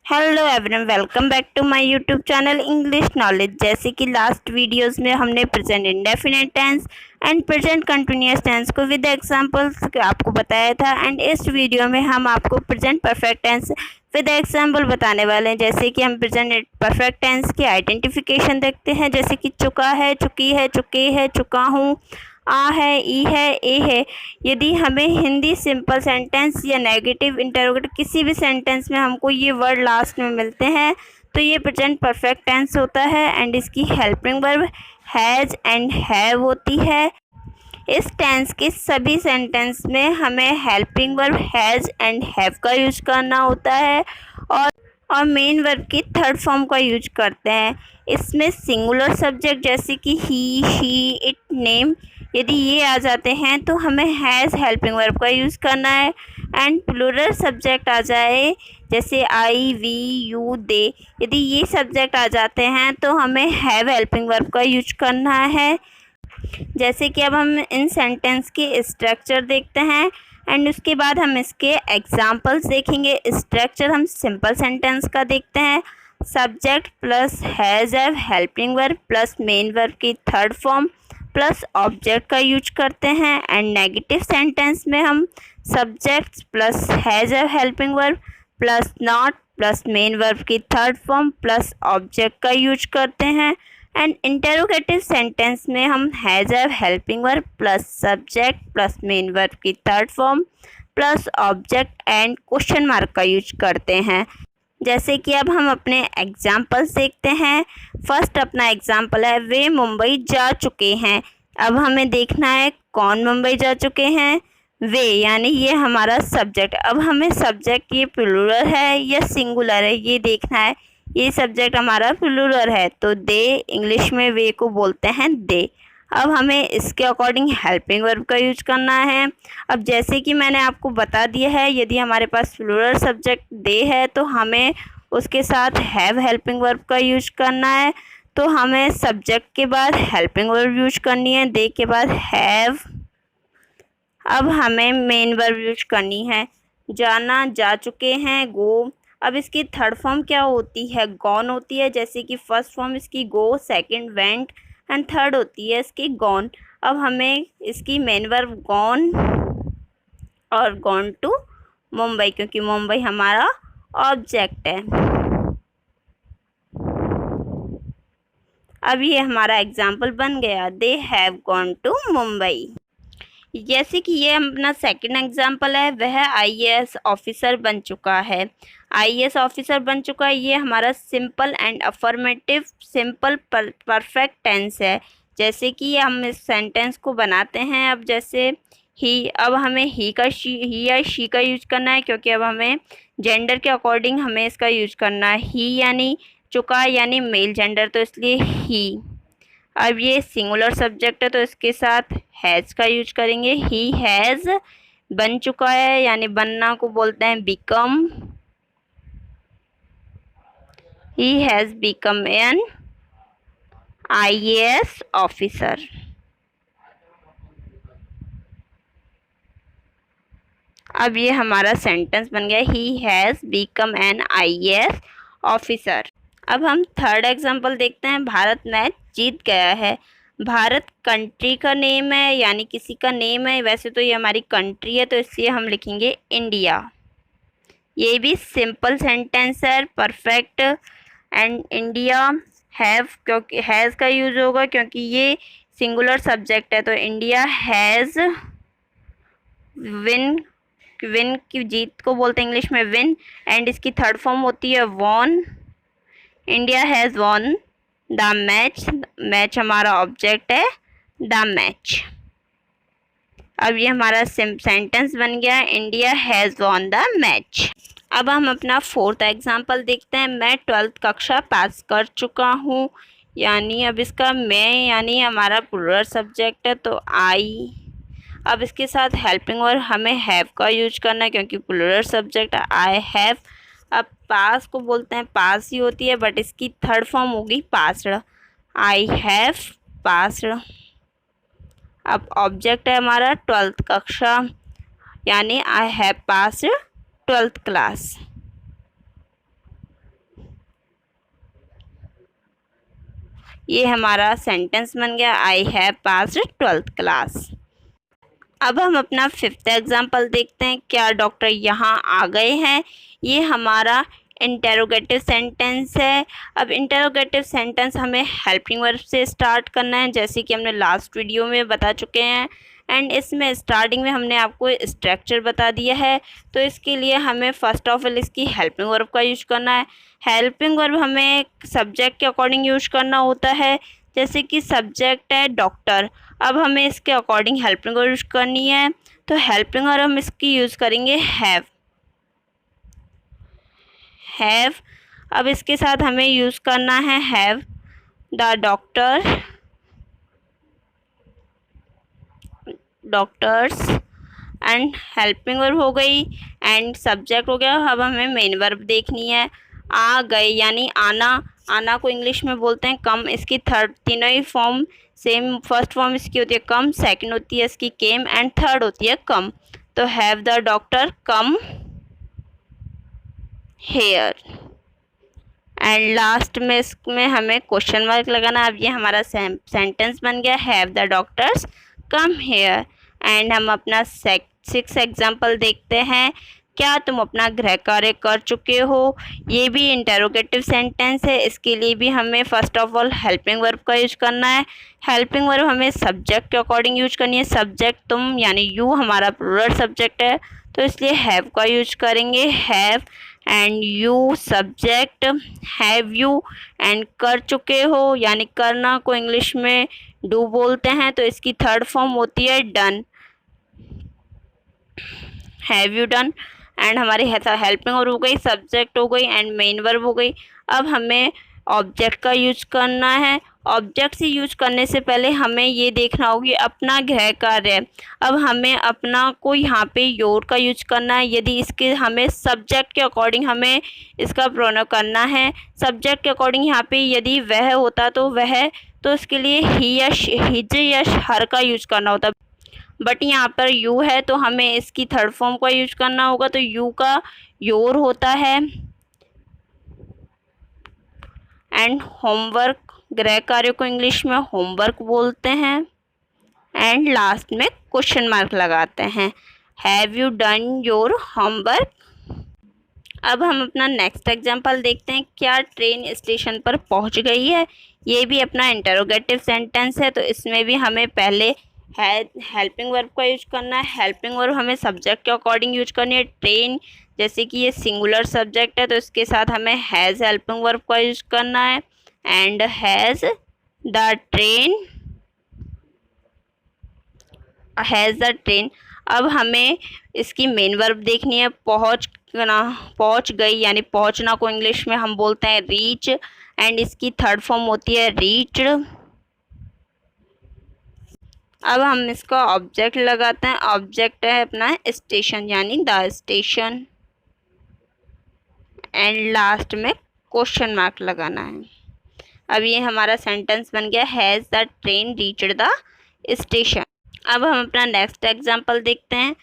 Hello everyone, welcome back to my YouTube channel English knowledge. जैसे कि last videos में हमने present indefinite tense and present continuous tense को with examples आपको बताया था, एंड इस वीडियो में हम आपको present perfect tense with example बताने वाले हैं। जैसे कि हम प्रेजेंट परफेक्ट टेंस की आइडेंटिफिकेशन देखते हैं, जैसे कि चुका है, चुकी है, चुके है, चुका हूँ, आ है, ई है, ए है। यदि हमें हिंदी सिंपल सेंटेंस या नेगेटिव इंटरोगेटिव किसी भी सेंटेंस में हमको ये वर्ड लास्ट में मिलते हैं तो ये प्रेजेंट परफेक्ट टेंस होता है, एंड इसकी helping verb has and have होती है। इस टेंस के सभी सेंटेंस में हमें helping verb has and have का यूज करना होता है, और मेन वर्ब की थर्ड फॉर्म का यूज करते हैं। इसमें सिंगुलर सब्जेक्ट जैसे कि ही, शी, इट, नेम, यदि ये आ जाते हैं तो हमें हैज़ हेल्पिंग वर्ब का यूज़ करना है। एंड प्लूरल सब्जेक्ट आ जाए जैसे आई, वी, यू, दे, यदि ये सब्जेक्ट आ जाते हैं तो हमें हैव हेल्पिंग वर्ब का यूज करना है। जैसे कि अब हम इन सेंटेंस के स्ट्रक्चर देखते हैं, एंड उसके बाद हम इसके एग्जाम्पल्स देखेंगे। स्ट्रक्चर हम सिंपल सेंटेंस का देखते हैं। Subject plus has have helping verb plus main verb की थर्ड फॉर्म प्लस ऑब्जेक्ट का यूज करते हैं। एंड नेगेटिव सेंटेंस में हम subject plus has have helping verb plus not plus main verb की थर्ड फॉर्म प्लस ऑब्जेक्ट का use करते हैं। एंड इंटरोगेटिव सेंटेंस में हम has have helping verb plus subject plus main verb की third form plus object and question mark का use करते हैं। जैसे कि अब हम अपने एग्जाम्पल्स देखते हैं। फर्स्ट अपना एग्जाम्पल है, वे मुंबई जा चुके हैं। अब हमें देखना है कौन मुंबई जा चुके हैं। वे यानी ये हमारा सब्जेक्ट। अब हमें सब्जेक्ट ये प्लूरल है या सिंगुलर है ये देखना है। ये सब्जेक्ट हमारा प्लूरल है तो दे, इंग्लिश में वे को बोलते हैं दे। अब हमें इसके अकॉर्डिंग हेल्पिंग वर्ब का यूज करना है। अब जैसे कि मैंने आपको बता दिया है, यदि हमारे पास प्लूरल सब्जेक्ट दे है तो हमें उसके साथ हैव हेल्पिंग वर्ब का यूज करना है। तो हमें सब्जेक्ट के बाद हेल्पिंग वर्ब यूज करनी है, दे के बाद हैव। अब हमें मेन वर्ब यूज करनी है। जाना, जा चुके हैं, गो। अब इसकी थर्ड फॉर्म क्या होती है? गॉन होती है। जैसे कि फर्स्ट फॉर्म इसकी गो, सेकंड वेंट, एंड थर्ड होती है इसकी गॉन। अब हमें इसकी मेन वर्ब गॉन और गॉन टू मुंबई, क्योंकि मुंबई हमारा ऑब्जेक्ट है। अब ये हमारा एग्जाम्पल बन गया, they have gone to Mumbai. जैसे कि ये अपना सेकंड एग्जाम्पल है, वह आईएएस ऑफिसर बन चुका है। आईएएस ऑफिसर बन चुका है, ये हमारा simple and affirmative simple perfect tense है। जैसे कि हम इस सेंटेंस को बनाते हैं। अब जैसे ही, अब हमें ही या शी का यूज करना है, क्योंकि अब हमें जेंडर के अकॉर्डिंग हमें इसका यूज करना है। ही यानी चुका यानी मेल जेंडर, तो इसलिए ही। अब ये सिंगुलर सब्जेक्ट है तो इसके साथ हैज़ का यूज करेंगे। ही हैज़ बन चुका है, यानी बनना को बोलते हैं become. He has become an IAS officer. अब ये हमारा सेंटेंस बन गया, he has become an IAS officer. अब हम थर्ड एग्जांपल देखते हैं, भारत मैच जीत गया है। भारत कंट्री का नेम है, यानी किसी का नेम है। वैसे तो ये हमारी कंट्री है तो इसलिए हम लिखेंगे इंडिया। ये भी सिंपल सेंटेंस है, परफेक्ट। एंड इंडिया हैव, क्योंकि हैज़ का यूज होगा क्योंकि ये सिंगुलर सब्जेक्ट है, तो इंडिया हैज़ विन। विन की जीत को बोलते हैं इंग्लिश में विन, एंड इसकी थर्ड फॉर्म होती है won. India has won the match. Match हमारा ऑब्जेक्ट है, द मैच। अब ये हमारा सेंटेंस बन गया, India has won the match. अब हम अपना फोर्थ एग्जांपल देखते हैं, मैं 12th कक्षा पास कर चुका हूँ। यानी अब इसका मैं यानी हमारा प्लूरल सब्जेक्ट है तो आई। अब इसके साथ हेल्पिंग वर्ब हमें हैव का यूज करना है, क्योंकि प्लूरल सब्जेक्ट आई हैव। अब पास को बोलते हैं पास ही होती है, बट इसकी थर्ड फॉर्म होगी पास्ड। I have passed. अब ऑब्जेक्ट है हमारा 12th कक्षा, यानी I have passed 12th class. ये हमारा सेंटेंस बन गया I have passed 12th class. अब हम अपना 5th एग्जाम्पल देखते हैं। क्या डॉक्टर यहाँ आ गए हैं? ये हमारा इंटेरोगेटिव सेंटेंस है। अब इंटेरोगेटिव सेंटेंस हमें हेल्पिंग वर्ब से स्टार्ट करना है, जैसे कि हमने लास्ट वीडियो में बता चुके हैं। एंड इसमें स्टार्टिंग में हमने आपको स्ट्रक्चर बता दिया है, तो इसके लिए हमें फर्स्ट ऑफ ऑल इसकी हेल्पिंग वर्ब का यूज करना है। हेल्पिंग वर्ब हमें सब्जेक्ट के अकॉर्डिंग यूज करना होता है, जैसे कि सब्जेक्ट है डॉक्टर, अब हमें इसके अकॉर्डिंग हेल्पिंग वर्ब यूज करनी है, तो हेल्पिंग वर्ब हम इसकी यूज़ करेंगे हैव। अब इसके साथ हमें यूज़ करना है have the doctors and helping verb हो गई एंड सब्जेक्ट हो गया। अब हमें मेन वर्ब देखनी है। आ गए यानी आना को इंग्लिश में बोलते हैं कम। इसकी तीनों ही फॉर्म सेम। फर्स्ट फॉर्म इसकी होती है कम, सेकंड होती है इसकी केम एंड थर्ड होती है कम। तो have the doctor come here. And last में इसमें हमें क्वेश्चन मार्क लगाना। अब ये हमारा सेंटेंस बन गया have the doctors come here. And हम अपना 6th एग्जाम्पल देखते हैं। क्या तुम अपना गृह कार्य कर चुके हो? ये भी इंटेरोगेटिव सेंटेंस है। इसके लिए भी हमें first of all helping verb का यूज करना है। हेल्पिंग वर्ब हमें सब्जेक्ट के अकॉर्डिंग यूज करनी है। सब्जेक्ट तुम यानी यू हमारा प्लूरल सब्जेक्ट है, तो इसलिए हैव का यूज करेंगे have and you subject have you. And कर चुके हो यानी करना को इंग्लिश में डू बोलते हैं, तो इसकी थर्ड फॉर्म होती है done, have you done. And हमारी हेल्पिंग वर्ब हो गई, सब्जेक्ट हो गई एंड मेन वर्ब हो गई। अब हमें ऑब्जेक्ट का यूज करना है। ऑब्जेक्ट से यूज करने से पहले हमें ये देखना होगी अपना गृह कार्य। अब हमें अपना को यहाँ पे योर का यूज करना है। यदि इसके हमें सब्जेक्ट के अकॉर्डिंग हमें इसका प्रोनाउन करना है। सब्जेक्ट के अकॉर्डिंग यहाँ पे यदि वह होता तो वह, तो इसके लिए ही या हिज या हर का यूज करना होता, बट यहाँ पर यू है तो हमें इसकी थर्ड फॉर्म का यूज करना होगा, तो यू का योर होता है। एंड होमवर्क, गृह कार्य को इंग्लिश में होमवर्क बोलते हैं। एंड लास्ट में क्वेश्चन मार्क लगाते हैं, have you done your homework? अब हम अपना नेक्स्ट एग्जांपल देखते हैं। क्या ट्रेन स्टेशन पर पहुंच गई है? ये भी अपना इंटरोगेटिव सेंटेंस है, तो इसमें भी हमें पहले हेल्पिंग वर्ब का यूज करना है। हेल्पिंग वर्ब हमें सब्जेक्ट के अकॉर्डिंग यूज करनी है। ट्रेन जैसे कि ये सिंगुलर सब्जेक्ट है, तो इसके साथ हमें हैज़ हेल्पिंग वर्ब का यूज करना है। And has the train. अब हमें इसकी मेन वर्ब देखनी है। पहुंच गई यानी पहुंचना को इंग्लिश में हम बोलते हैं रीच, एंड इसकी थर्ड फॉर्म होती है रीच्ड। अब हम इसका ऑब्जेक्ट लगाते हैं। ऑब्जेक्ट है अपना स्टेशन यानी द स्टेशन। एंड लास्ट में क्वेश्चन मार्क लगाना है। अब ये हमारा सेंटेंस बन गया has the train reached the station. अब हम अपना नेक्स्ट एग्जांपल देखते हैं।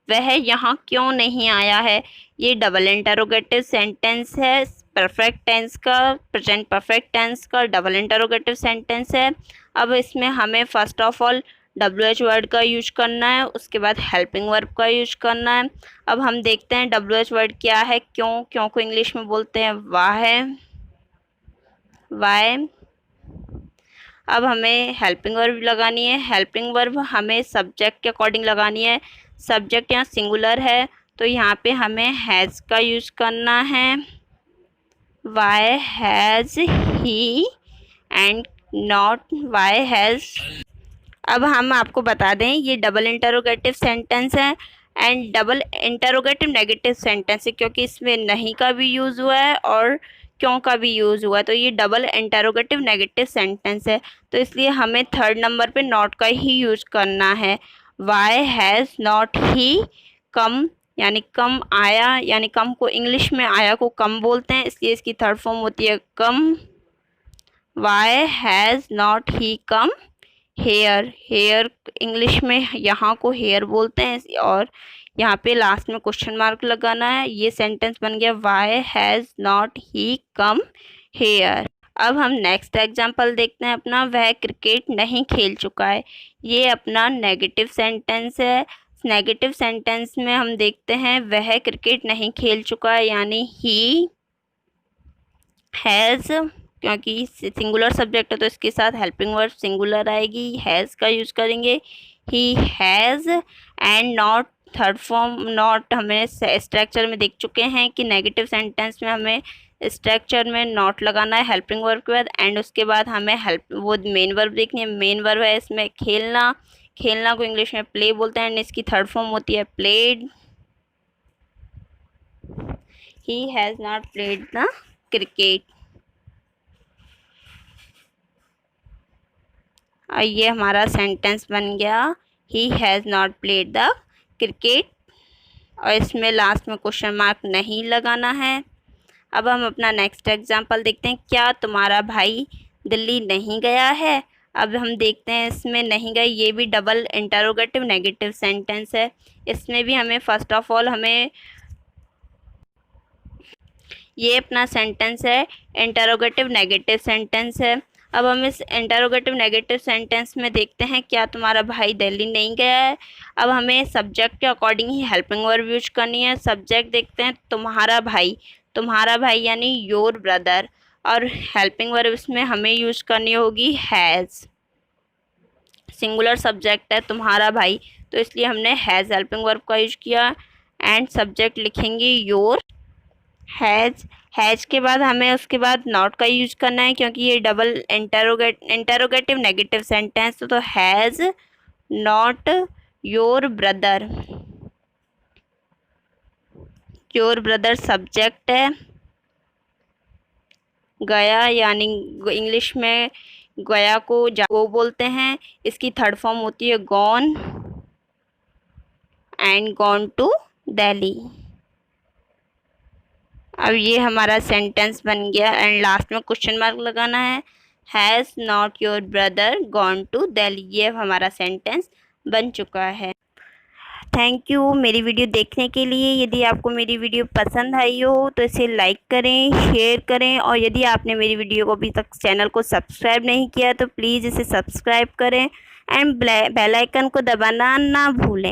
वह यहाँ क्यों नहीं आया है? ये डबल इंटरोगेटिव सेंटेंस है। परफेक्ट टेंस का, प्रेजेंट परफेक्ट टेंस का डबल इंटरोगेटिव सेंटेंस है। अब इसमें हमें first of all WH word का यूज करना है, उसके बाद हेल्पिंग वर्ब का यूज करना है। अब हम देखते हैं WH वर्ड क्या है। क्यों को इंग्लिश में बोलते हैं वाई। अब हमें हेल्पिंग वर्ब लगानी है। हेल्पिंग वर्ब हमें सब्जेक्ट के अकॉर्डिंग लगानी है। सब्जेक्ट यहाँ सिंगुलर है, तो यहाँ पे हमें हैज़ का यूज करना है। Why has he and not why has. अब हम आपको बता दें ये डबल इंटरोगेटिव सेंटेंस है and double interrogative negative sentence है, क्योंकि इसमें नहीं का भी यूज़ हुआ है और क्यों का भी यूज़ हुआ है, तो ये डबल इंटरोगेटिव नेगेटिव सेंटेंस है। तो इसलिए हमें थर्ड नंबर पे नॉट का ही यूज़ करना है। वाई हैज़ नॉट ही कम यानी कम आया, यानी कम को इंग्लिश में आया को कम बोलते हैं, इसलिए इसकी थर्ड फॉर्म होती है come. Why has not he come here English में यहाँ को हेयर बोलते हैं, और यहाँ पे लास्ट में क्वेश्चन मार्क लगाना है। ये सेंटेंस बन गया why has not he come here. अब हम नेक्स्ट एग्जांपल देखते हैं अपना, वह क्रिकेट नहीं खेल चुका है। ये अपना नेगेटिव सेंटेंस है। नेगेटिव सेंटेंस में हम देखते हैं वह क्रिकेट नहीं खेल चुका है, यानी ही हैज़, क्योंकि सिंगुलर सब्जेक्ट है तो इसके साथ हेल्पिंग वर्ब सिंगुलर आएगी, हैज़ का यूज़ करेंगे। He has and not, third form not हमें स्ट्रक्चर में देख चुके हैं कि नेगेटिव सेंटेंस में हमें स्ट्रक्चर में नॉट लगाना है हेल्पिंग वर्ब के बाद, एंड उसके बाद हमें वो मेन वर्ब देखनी है। मेन वर्ब है इसमें खेलना, खेलना को इंग्लिश में प्ले बोलते हैं, एंड इसकी थर्ड फॉर्म होती है played. He has not played the cricket. और ये हमारा सेंटेंस बन गया, he has not played the cricket, और इसमें लास्ट में क्वेश्चन मार्क नहीं लगाना है। अब हम अपना नेक्स्ट एग्जांपल देखते हैं, क्या तुम्हारा भाई दिल्ली नहीं गया है। अब हम देखते हैं इसमें नहीं गए, ये भी डबल इंटरोगेटिव नेगेटिव सेंटेंस है। इसमें भी हमें फर्स्ट ऑफ ऑल हमें ये अपना सेंटेंस है इंटरोगेटिव नेगेटिव सेंटेंस है। अब हम इस इंटरोगेटिव नेगेटिव सेंटेंस में देखते हैं क्या तुम्हारा भाई दिल्ली नहीं गया है। अब हमें सब्जेक्ट के अकॉर्डिंग ही हेल्पिंग वर्ब यूज करनी है। सब्जेक्ट देखते हैं तुम्हारा भाई, तुम्हारा भाई यानी योर ब्रदर, और हेल्पिंग वर्ब इसमें हमें यूज करनी होगी हैज़। सिंगुलर सब्जेक्ट है तुम्हारा भाई तो इसलिए हमने हैज़ हेल्पिंग वर्ब का यूज किया, एंड सब्जेक्ट लिखेंगे योर हैज़ के बाद हमें उसके बाद नॉट का यूज करना है, क्योंकि ये डबल इंटरोगेटिव नेगेटिव सेंटेंस तो has not your brother. Your brother subject है, गया यानी इंग्लिश में गया को गो बोलते हैं, इसकी थर्ड फॉर्म होती है gone, and gone to Delhi. अब ये हमारा सेंटेंस बन गया, एंड लास्ट में क्वेश्चन मार्क लगाना है, has not your brother gone to Delhi. ये हमारा सेंटेंस बन चुका है। थैंक यू मेरी वीडियो देखने के लिए। यदि आपको मेरी वीडियो पसंद आई हो तो इसे लाइक करें, शेयर करें, और यदि आपने मेरी वीडियो को अभी तक चैनल को सब्सक्राइब नहीं किया तो प्लीज़ इसे सब्सक्राइब करें, एंड बेल आइकन को दबाना ना भूलें।